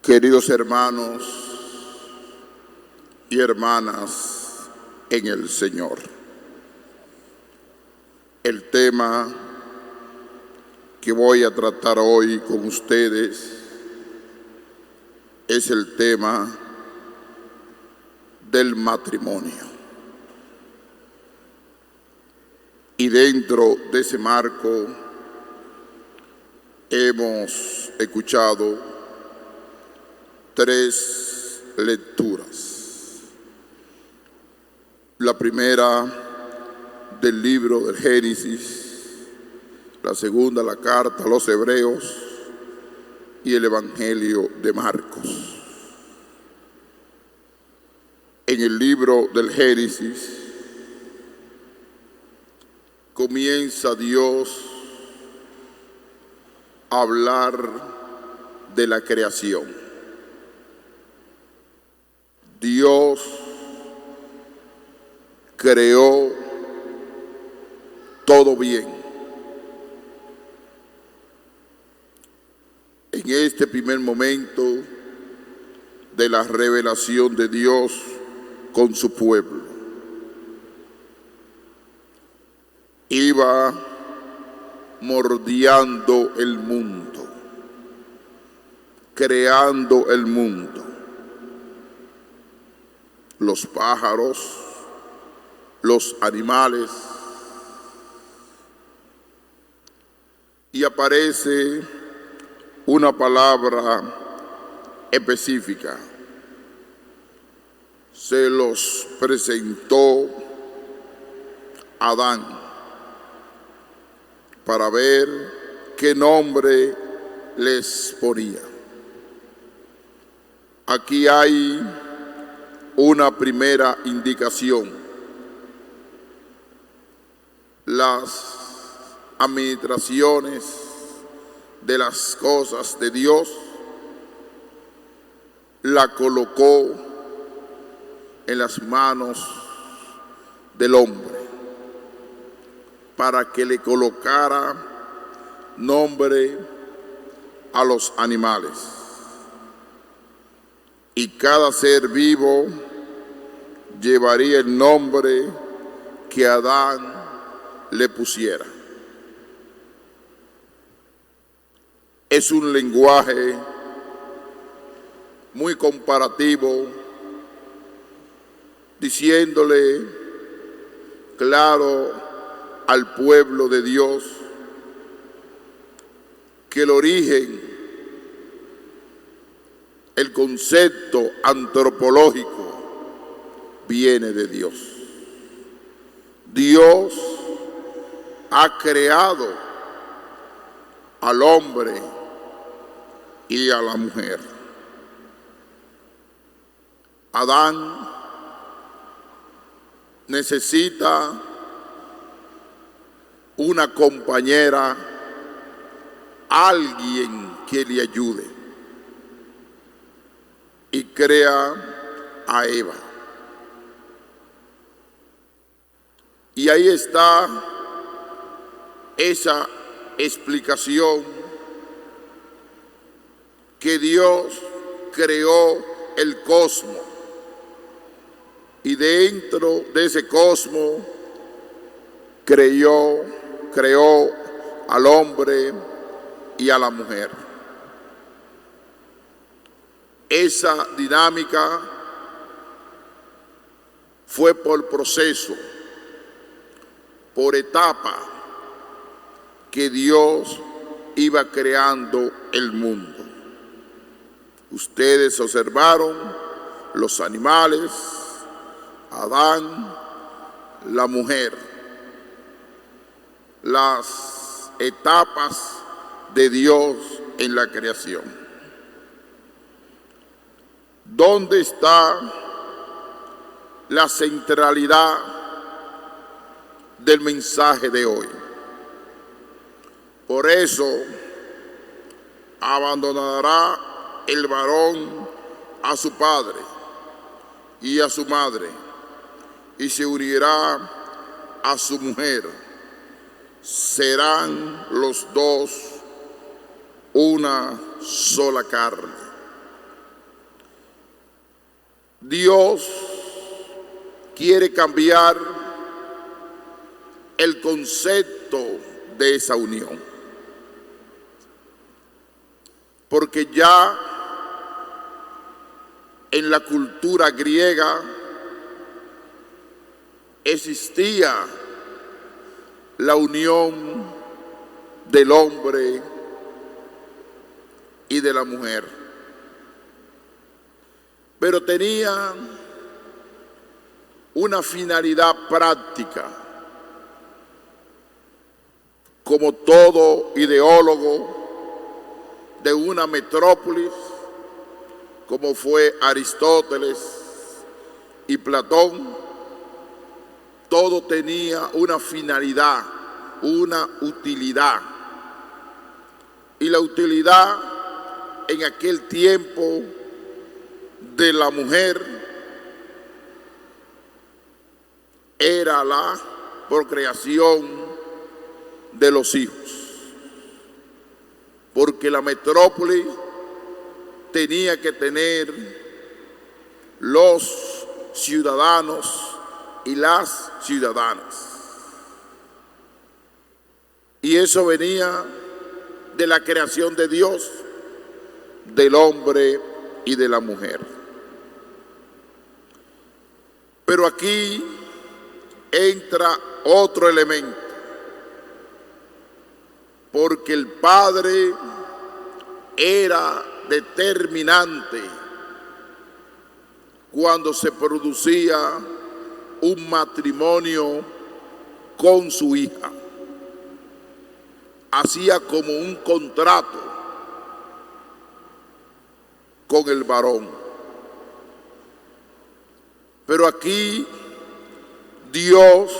Queridos hermanos y hermanas en el Señor, el tema que voy a tratar hoy con ustedes es el tema del matrimonio. Y dentro de ese marco hemos escuchado 3 lecturas. La primera del libro del Génesis, la segunda la carta a los Hebreos y el Evangelio de Marcos. En el libro del Génesis comienza Dios a hablar de la creación. Dios creó todo bien. En este primer momento de la revelación de Dios con su pueblo, iba moldeando el mundo, creando el mundo. Los pájaros, los animales, y aparece una palabra específica. Se los presentó a Adán para ver qué nombre les ponía. Aquí hay una primera indicación. Las administraciones de las cosas de Dios la colocó en las manos del hombre para que le colocara nombre a los animales. Y cada ser vivo llevaría el nombre que Adán le pusiera. Es un lenguaje muy comparativo, diciéndole claro al pueblo de Dios que el origen, el concepto antropológico viene de Dios. Dios ha creado al hombre y a la mujer. Adán necesita una compañera, alguien que le ayude, y crea a Eva. Y ahí está esa explicación que Dios creó el cosmos, y dentro de ese cosmos creó al hombre y a la mujer. Esa dinámica fue por proceso, por etapa, que Dios iba creando el mundo. Ustedes observaron los animales, Adán, la mujer, las etapas de Dios en la creación. ¿Dónde está la centralidad del mensaje de hoy? Por eso abandonará el varón a su padre y a su madre, y se unirá a su mujer. Serán los dos una sola carne. Dios quiere cambiar el concepto de esa unión, porque ya en la cultura griega existía la unión del hombre y de la mujer, pero tenía una finalidad práctica. Como todo ideólogo de una metrópolis, como fue Aristóteles y Platón, todo tenía una finalidad, una utilidad. Y la utilidad en aquel tiempo de la mujer era la procreación de los hijos, porque la metrópoli tenía que tener los ciudadanos y las ciudadanas, y eso venía de la creación de Dios, del hombre y de la mujer. Pero aquí entra otro elemento, porque el padre era determinante cuando se producía un matrimonio con su hija. Hacía como un contrato con el varón. Pero aquí Dios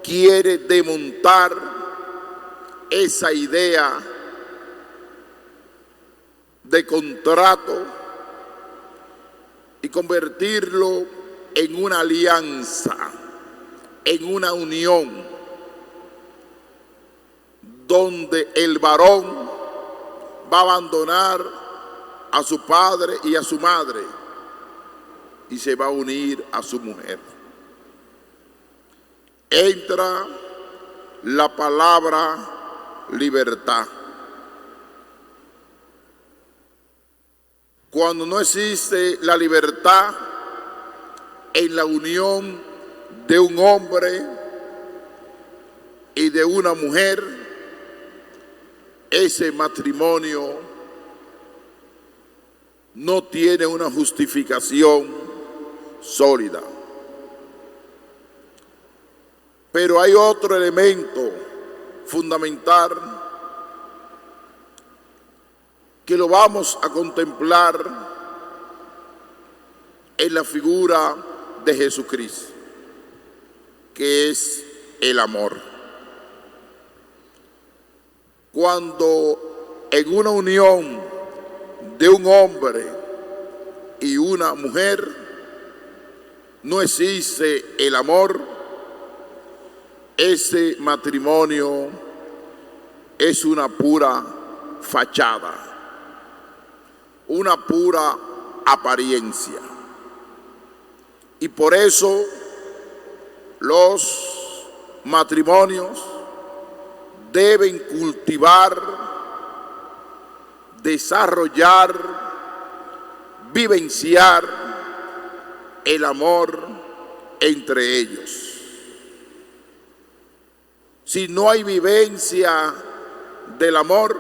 quiere desmontar esa idea de contrato y convertirlo en una alianza, en una unión, donde el varón va a abandonar a su padre y a su madre y se va a unir a su mujer. Entra la palabra libertad. Cuando no existe la libertad en la unión de un hombre y de una mujer, ese matrimonio no tiene una justificación sólida. Pero hay otro elemento fundamental que lo vamos a contemplar en la figura de Jesucristo, que es el amor. Cuando en una unión de un hombre y una mujer no existe el amor, ese matrimonio es una pura fachada, una pura apariencia. Y por eso los matrimonios deben cultivar, desarrollar, vivenciar el amor entre ellos. Si no hay vivencia del amor,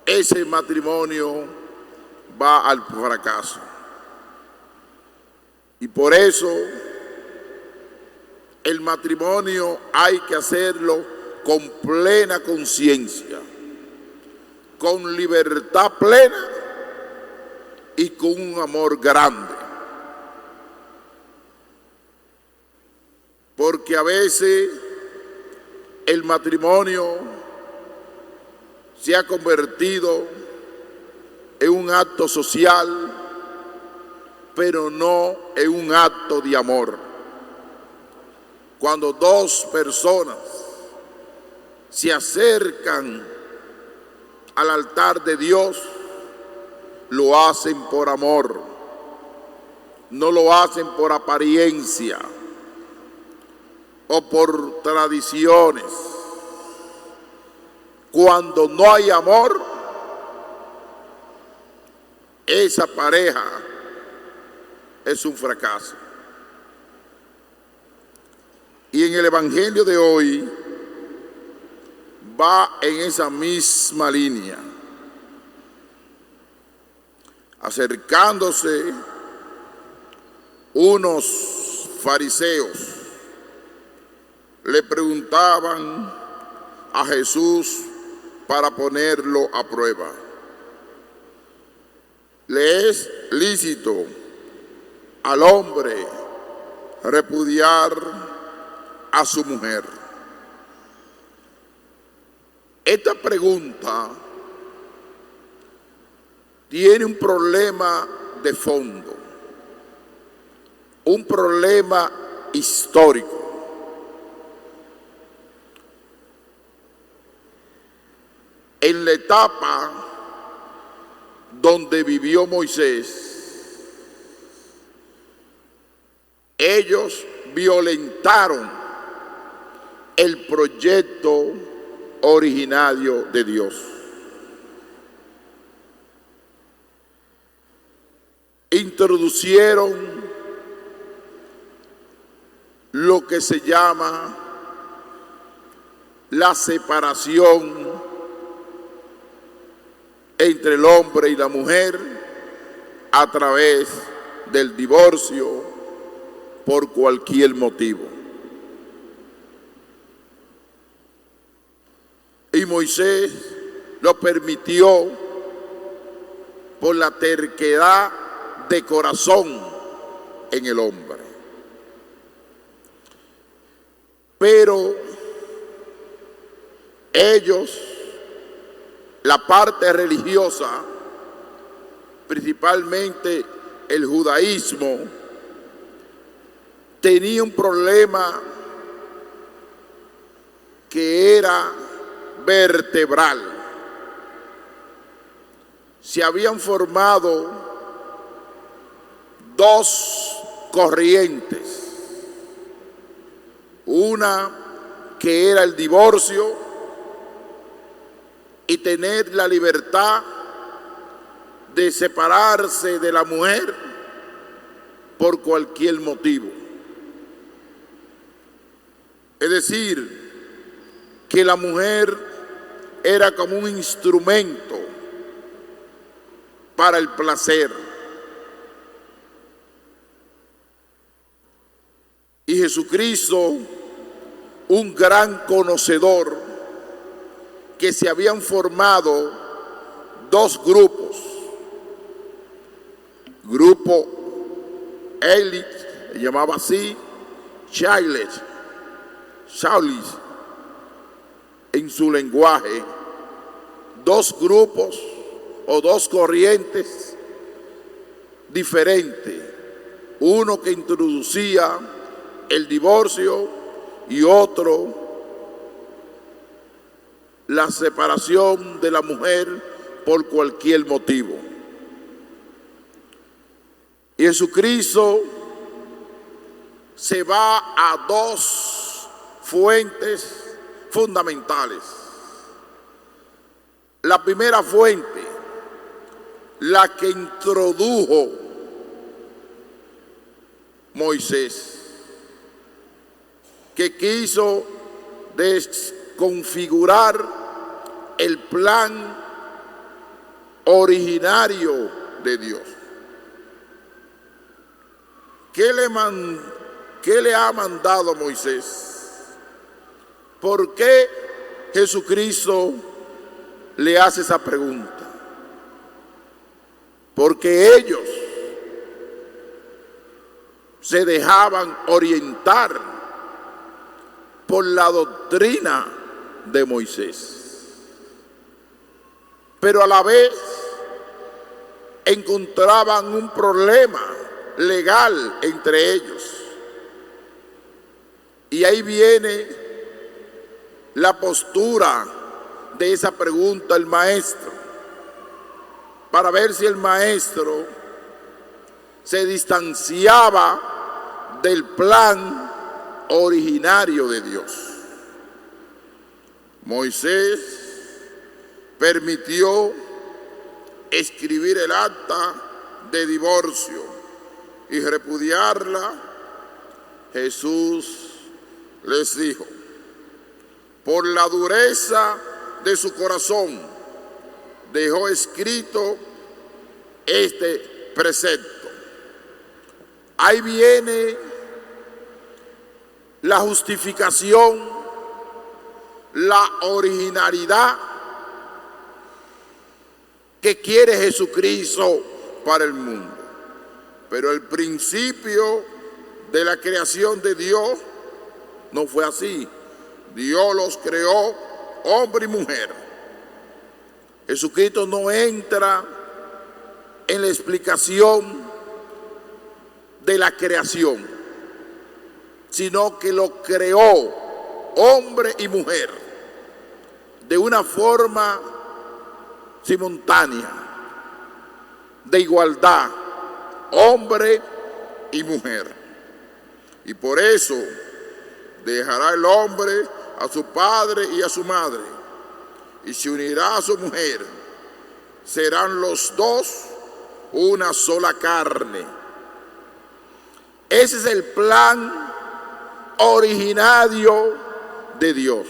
ese matrimonio va al fracaso. Y por eso el matrimonio hay que hacerlo con plena conciencia, con libertad plena y con un amor grande. Porque a veces el matrimonio se ha convertido en un acto social, pero no en un acto de amor. Cuando dos personas se acercan al altar de Dios, lo hacen por amor, no lo hacen por apariencia o por tradiciones. Cuando no hay amor, esa pareja es un fracaso. Y en el Evangelio de hoy va en esa misma línea, acercándose unos fariseos, le preguntaban a Jesús para ponerlo a prueba: ¿le es lícito al hombre repudiar a su mujer? Esta pregunta tiene un problema de fondo, un problema histórico. En la etapa donde vivió Moisés, ellos violentaron el proyecto originario de Dios. Introducieron lo que se llama la separación entre el hombre y la mujer a través del divorcio por cualquier motivo. Y Moisés lo permitió por la terquedad de corazón en el hombre. Pero ellos, la parte religiosa, principalmente el judaísmo, tenía un problema que era vertebral. Se habían formado dos corrientes, una que era el divorcio y tener la libertad de separarse de la mujer por cualquier motivo. Es decir, que la mujer era como un instrumento para el placer. Y Jesucristo, un gran conocedor, que se habían formado dos grupos. Grupo élite, se llamaba así, Chailes, en su lenguaje. Dos grupos o dos corrientes diferentes. Uno que introducía el divorcio y otro la separación de la mujer por cualquier motivo. Y Jesucristo se va a dos fuentes fundamentales. La primera fuente, la que introdujo Moisés, que quiso desconfigurar el plan originario de Dios. ¿Qué le ha mandado a Moisés? ¿Por qué Jesucristo le hace esa pregunta? Porque ellos se dejaban orientar por la doctrina de Moisés, pero a la vez encontraban un problema legal entre ellos. Y ahí viene la postura de esa pregunta al maestro, para ver si el maestro se distanciaba del plan originario de Dios. Moisés permitió escribir el acta de divorcio y repudiarla. Jesús les dijo: por la dureza de su corazón dejó escrito este precepto. Ahí viene la justificación, la originalidad que quiere Jesucristo para el mundo. Pero el principio de la creación de Dios no fue así. Dios los creó hombre y mujer. Jesucristo no entra en la explicación de la creación, sino que lo creó hombre y mujer de una forma simultánea, de igualdad, hombre y mujer. Y por eso dejará el hombre a su padre y a su madre, y se unirá a su mujer. Serán los dos una sola carne. Ese es el plan originario de Dios.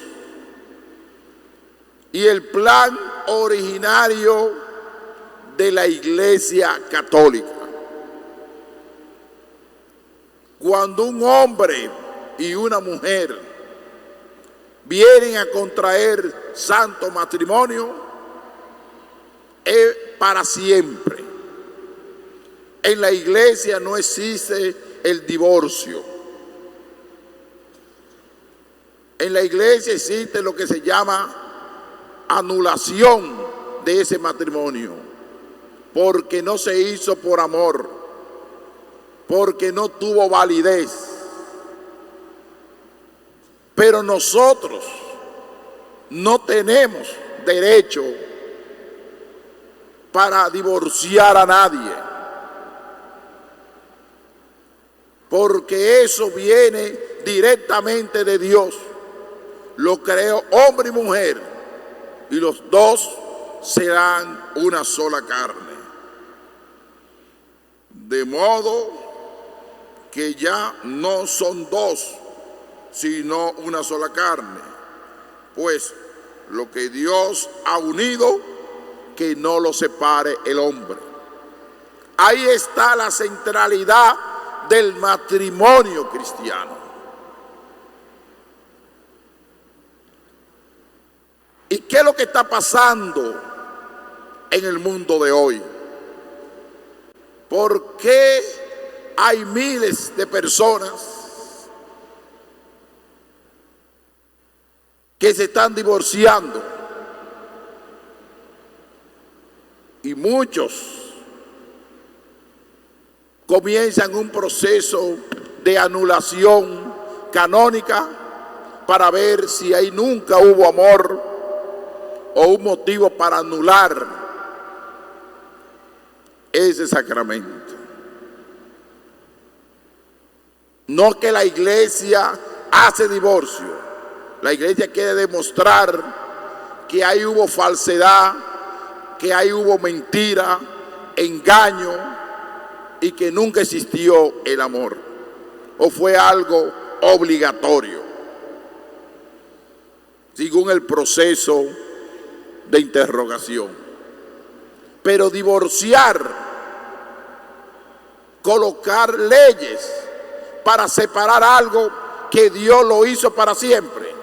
Y el plan originario de la Iglesia Católica. Cuando un hombre y una mujer vienen a contraer santo matrimonio, es para siempre. En la Iglesia no existe el divorcio. En la Iglesia existe lo que se llama anulación de ese matrimonio, porque no se hizo por amor, porque no tuvo validez. Pero nosotros no tenemos derecho para divorciar a nadie, porque eso viene directamente de Dios. Lo creó hombre y mujer, y los dos serán una sola carne. De modo que ya no son dos, sino una sola carne. Pues lo que Dios ha unido, que no lo separe el hombre. Ahí está la centralidad del matrimonio cristiano. ¿Y qué es lo que está pasando en el mundo de hoy? ¿Por qué hay miles de personas que se están divorciando? Y muchos comienzan un proceso de anulación canónica para ver si ahí nunca hubo amor o un motivo para anular ese sacramento. No que la Iglesia hace divorcio. La Iglesia quiere demostrar que ahí hubo falsedad, que ahí hubo mentira, engaño, y que nunca existió el amor, o fue algo obligatorio, según el proceso de interrogación. Pero divorciar, colocar leyes para separar algo que Dios lo hizo para siempre.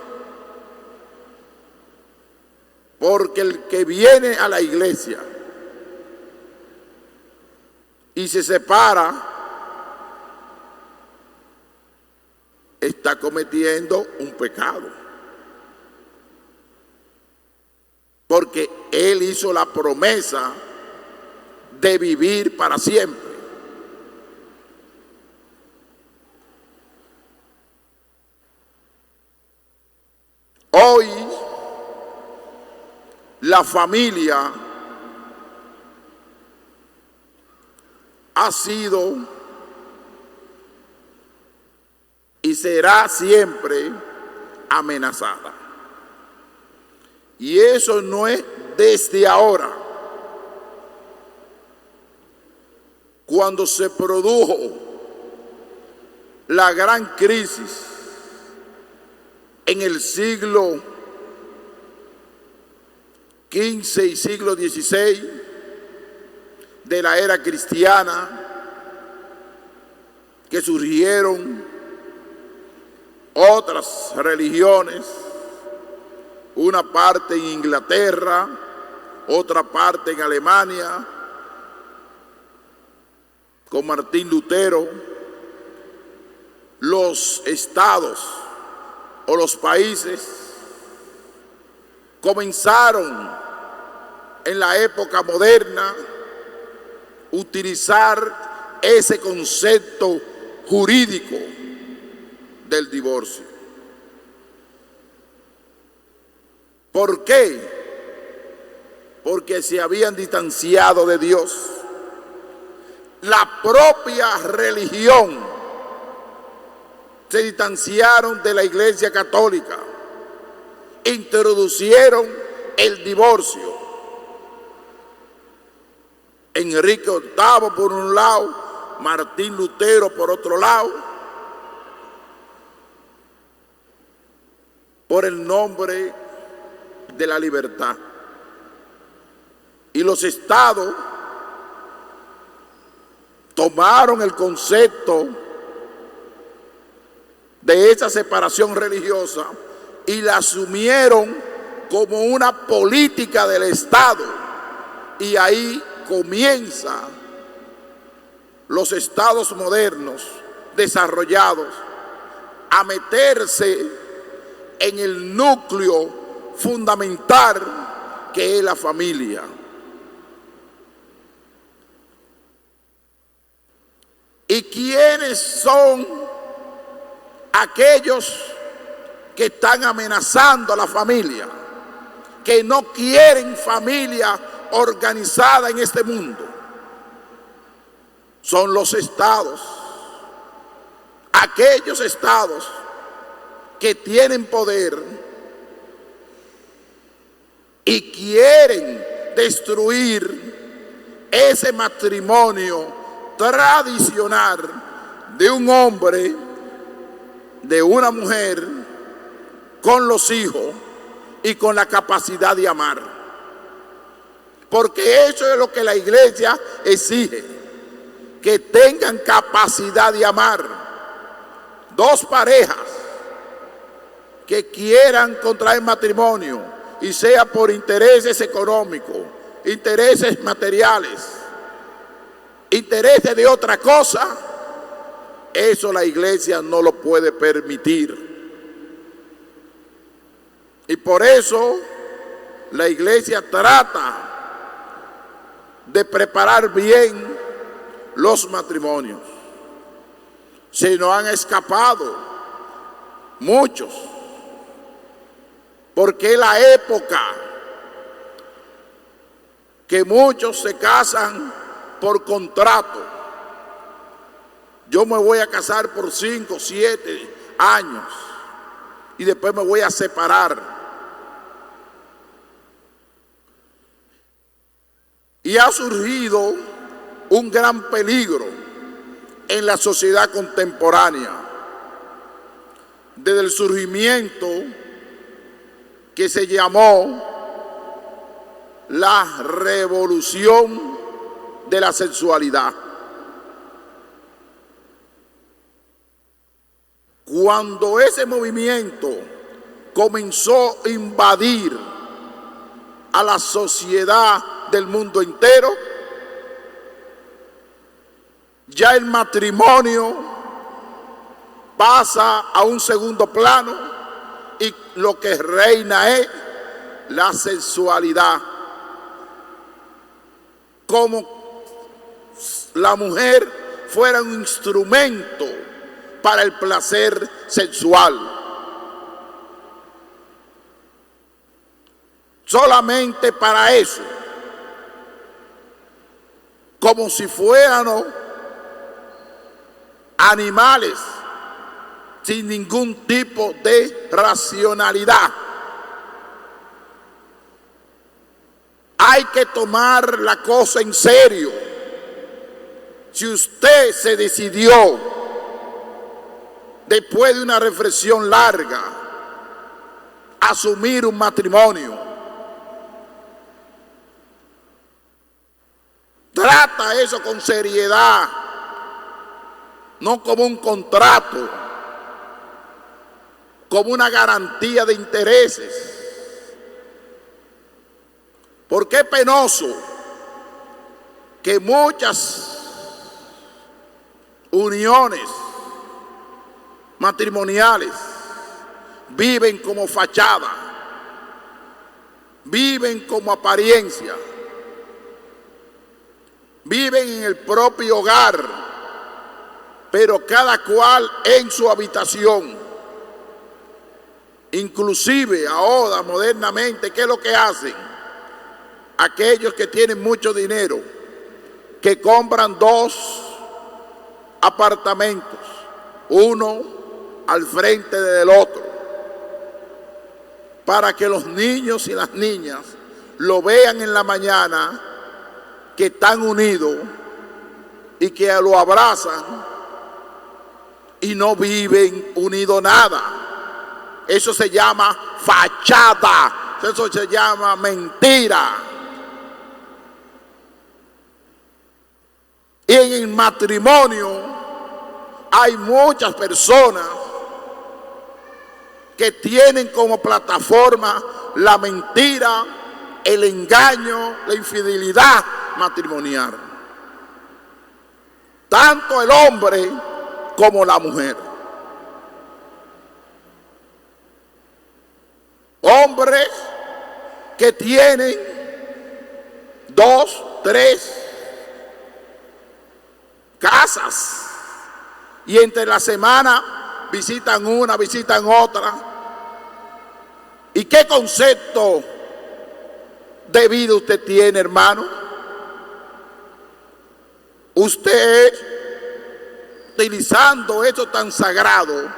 Porque el que viene a la iglesia y se separa, está cometiendo un pecado. Porque Él hizo la promesa de vivir para siempre. Hoy, la familia ha sido y será siempre amenazada. Y eso no es desde ahora. Cuando se produjo la gran crisis en el siglo XV y siglo XVI de la era cristiana, que surgieron otras religiones, una parte en Inglaterra, otra parte en Alemania, con Martín Lutero. Los estados o los países comenzaron en la época moderna a utilizar ese concepto jurídico del divorcio. ¿Por qué? Porque se habían distanciado de Dios. La propia religión se distanciaron de la Iglesia Católica, introducieron el divorcio. Enrique VIII por un lado, Martín Lutero por otro lado, por el nombre de la libertad. Y los estados tomaron el concepto de esa separación religiosa y la asumieron como una política del Estado. Y ahí comienzan los estados modernos desarrollados a meterse en el núcleo fundamental que es la familia. ¿Y quiénes son aquellos que están amenazando a la familia, que no quieren familia organizada en este mundo? Son los estados, aquellos estados que tienen poder y quieren destruir ese matrimonio tradicional de un hombre, de una mujer, con los hijos y con la capacidad de amar. Porque eso es lo que la iglesia exige, que tengan capacidad de amar. Dos parejas que quieran contraer matrimonio y sea por intereses económicos, intereses materiales, intereses de otra cosa, eso la iglesia no lo puede permitir. Y por eso la iglesia trata de preparar bien los matrimonios. Se nos han escapado muchos, porque es la época que muchos se casan por contrato. Yo me voy a casar por 5, 7 años y después me voy a separar. Y ha surgido un gran peligro en la sociedad contemporánea desde el surgimiento que se llamó la revolución de la sexualidad. Cuando ese movimiento comenzó a invadir a la sociedad del mundo entero, ya el matrimonio pasa a un segundo plano y lo que reina es la sexualidad, como la mujer fuera un instrumento para el placer sexual. Solamente para eso, como si fuéramos animales, sin ningún tipo de racionalidad. Hay que tomar la cosa en serio. Si usted se decidió, después de una reflexión larga, asumir un matrimonio, trata eso con seriedad, no como un contrato, como una garantía de intereses. Porque es penoso que muchas uniones matrimoniales viven como fachada, viven como apariencia, viven en el propio hogar, pero cada cual en su habitación. Inclusive ahora modernamente, ¿qué es lo que hacen? Aquellos que tienen mucho dinero, que compran 2 apartamentos, uno al frente del otro, para que los niños y las niñas lo vean en la mañana, que están unidos y que lo abrazan, y no viven unidos nada. Eso se llama fachada, eso se llama mentira. Y en el matrimonio hay muchas personas que tienen como plataforma la mentira, el engaño, la infidelidad matrimonial. Tanto el hombre como la mujer. Hombres que tienen 2, 3 casas y entre la semana visitan una, visitan otra. ¿Y qué concepto de vida usted tiene, hermano? Usted, utilizando esto tan sagrado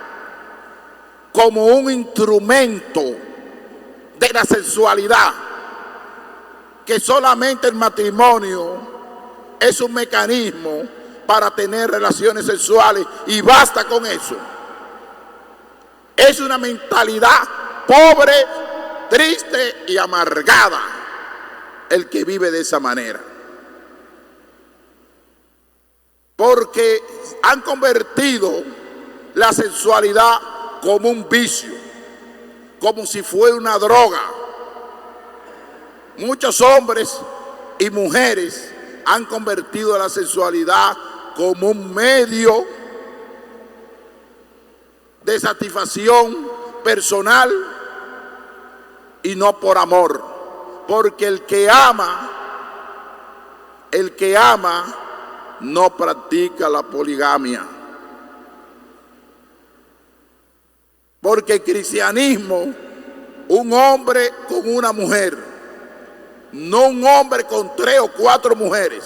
como un instrumento de la sexualidad, que solamente el matrimonio es un mecanismo para tener relaciones sexuales y basta con eso. Es una mentalidad pobre, triste y amargada el que vive de esa manera. Porque han convertido la sexualidad como un vicio, como si fuera una droga. Muchos hombres y mujeres han convertido la sexualidad como un medio de satisfacción personal y no por amor. Porque el que ama no practica la poligamia. Porque el cristianismo, un hombre con una mujer, no un hombre con 3 o 4 mujeres.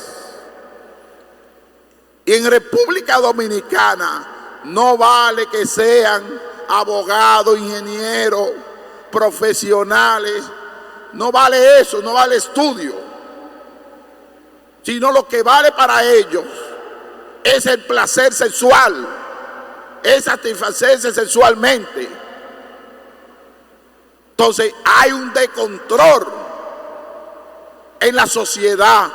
Y en República Dominicana no vale que sean abogados, ingenieros, profesionales. No vale eso, no vale estudio. Sino lo que vale para ellos es el placer sexual, es satisfacerse sexualmente. Entonces hay un descontrol en la sociedad,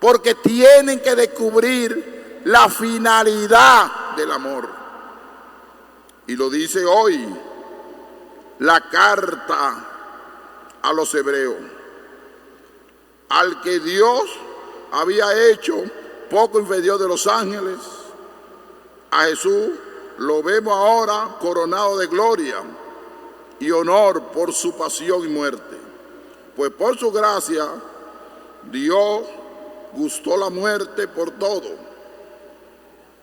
porque tienen que descubrir la finalidad del amor. Y lo dice hoy la carta a los hebreos. Al que Dios había hecho poco inferior de los ángeles, a Jesús lo vemos ahora coronado de gloria y honor por su pasión y muerte. Pues por su gracia Dios gustó la muerte por todo.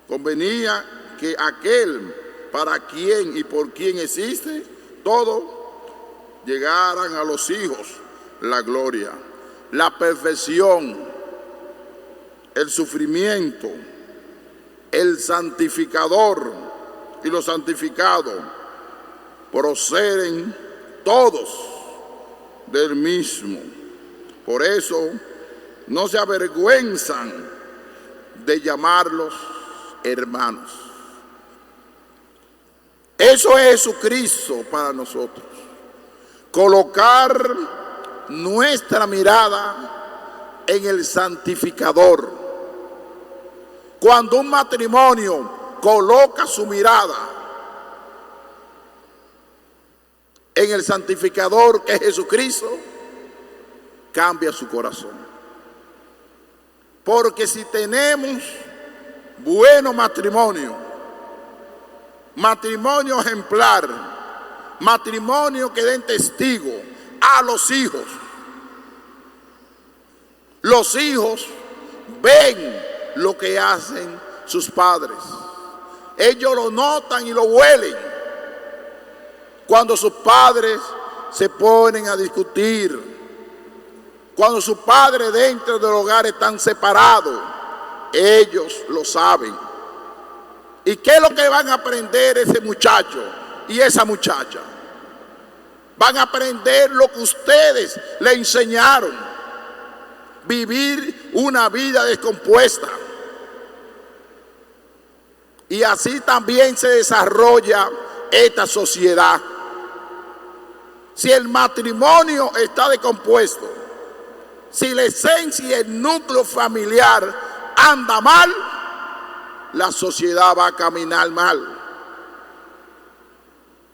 Convenía que aquel para quien y por quien existe todo, llegaran a los hijos la gloria, la perfección, el sufrimiento, el santificador y los santificados proceden todos del mismo. Por eso no se avergüenzan de llamarlos hermanos. Eso es Jesucristo para nosotros. Colocar nuestra mirada en el santificador. Cuando un matrimonio coloca su mirada en el santificador que es Jesucristo, cambia su corazón. Porque si tenemos buenos matrimonios, matrimonio ejemplar, matrimonio que den testigo a los hijos ven lo que hacen sus padres. Ellos lo notan y lo huelen. Cuando sus padres se ponen a discutir, cuando sus padres dentro del hogar están separados, ellos lo saben. ¿Y qué es lo que van a aprender ese muchacho y esa muchacha? Van a aprender lo que ustedes le enseñaron. Vivir una vida descompuesta. Y así también se desarrolla esta sociedad. Si el matrimonio está descompuesto, si la esencia y el núcleo familiar anda mal, la sociedad va a caminar mal.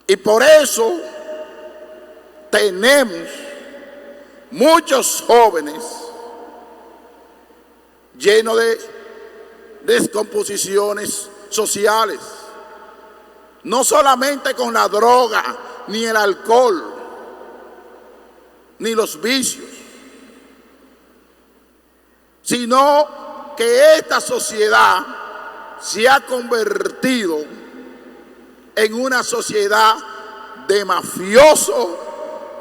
Y por eso tenemos muchos jóvenes llenos de descomposiciones sociales, no solamente con la droga, ni el alcohol, ni los vicios, sino que esta sociedad se ha convertido en una sociedad de mafiosos,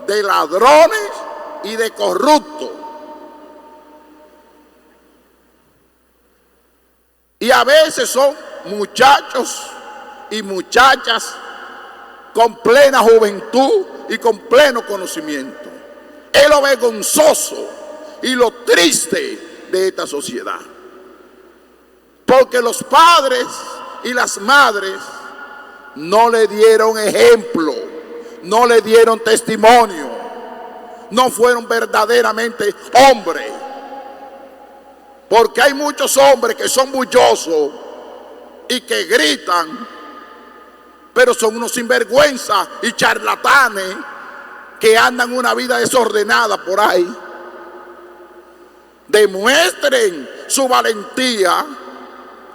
de ladrones y de corruptos. Y a veces son muchachos y muchachas con plena juventud y con pleno conocimiento. Es lo vergonzoso y lo triste de esta sociedad. Porque los padres y las madres no le dieron ejemplo, no le dieron testimonio, no fueron verdaderamente hombres. Porque hay muchos hombres que son bullosos y que gritan, pero son unos sinvergüenza y charlatanes que andan una vida desordenada por ahí. Demuestren su valentía,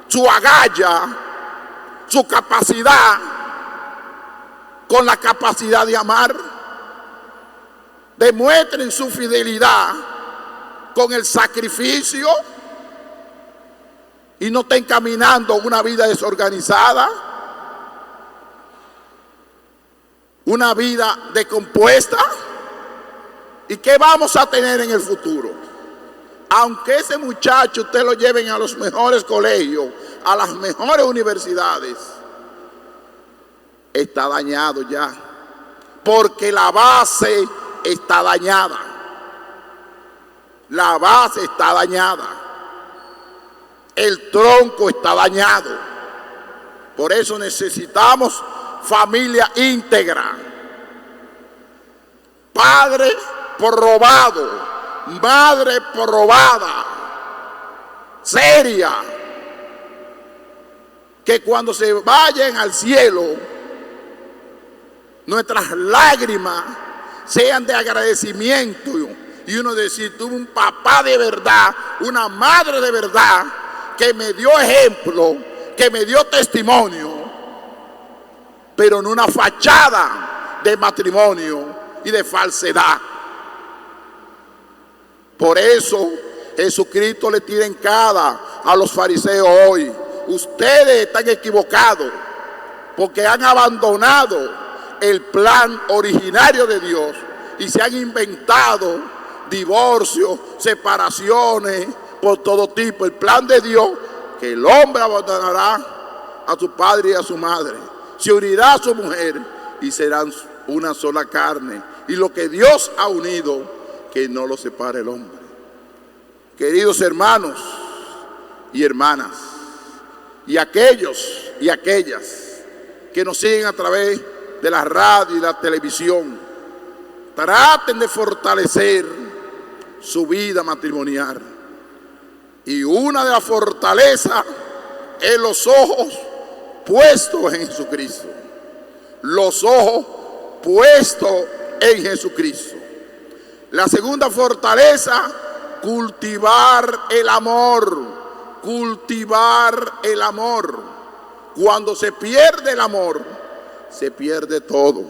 su agallas, su capacidad, con la capacidad de amar. Demuestren su fidelidad con el sacrificio y no estén caminando una vida desorganizada, una vida descompuesta. ¿Y qué vamos a tener en el futuro? Aunque ese muchacho usted lo lleven a los mejores colegios, a las mejores universidades, está dañado ya, porque la base está dañada. La base está dañada. El tronco está dañado. Por eso necesitamos familia íntegra. Padre probado, madre probada, seria, que cuando se vayan al cielo, nuestras lágrimas sean de agradecimiento y uno decir: tuve un papá de verdad, una madre de verdad, que me dio ejemplo, que me dio testimonio, pero en una fachada de matrimonio y de falsedad. Por eso Jesucristo le tira en cara a los fariseos hoy: ustedes están equivocados porque han abandonado el plan originario de Dios y se han inventado divorcios, separaciones por todo tipo. El plan de Dios que el hombre abandonará a su padre y a su madre, se unirá a su mujer y serán una sola carne. Y lo que Dios ha unido, que no lo separe el hombre. Queridos hermanos y hermanas, y aquellos y aquellas que nos siguen a través de la radio y la televisión, traten de fortalecer su vida matrimonial. Y una de las fortalezas es los ojos puestos en Jesucristo. Los ojos puestos en Jesucristo. La segunda fortaleza, cultivar el amor. Cultivar el amor. Cuando se pierde el amor, se pierde todo.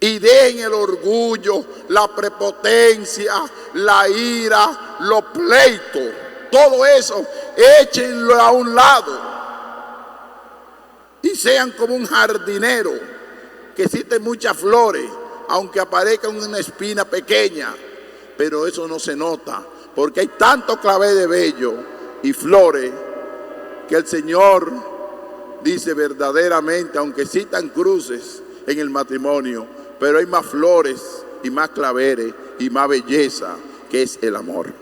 Y dejen el orgullo, la prepotencia, la ira, los pleitos. Todo eso, échenlo a un lado. Y sean como un jardinero, que existen muchas flores, aunque aparezca una espina pequeña. Pero eso no se nota, porque hay tanto clavel de vello y flores, que el Señor dice verdaderamente, aunque existan cruces en el matrimonio, pero hay más flores y más claveles y más belleza, que es el amor.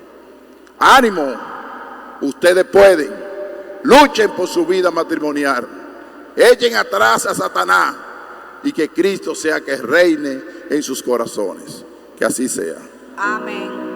¡Ánimo! Ustedes pueden. Luchen por su vida matrimonial. Echen atrás a Satanás y que Cristo sea que reine en sus corazones. Que así sea. Amén.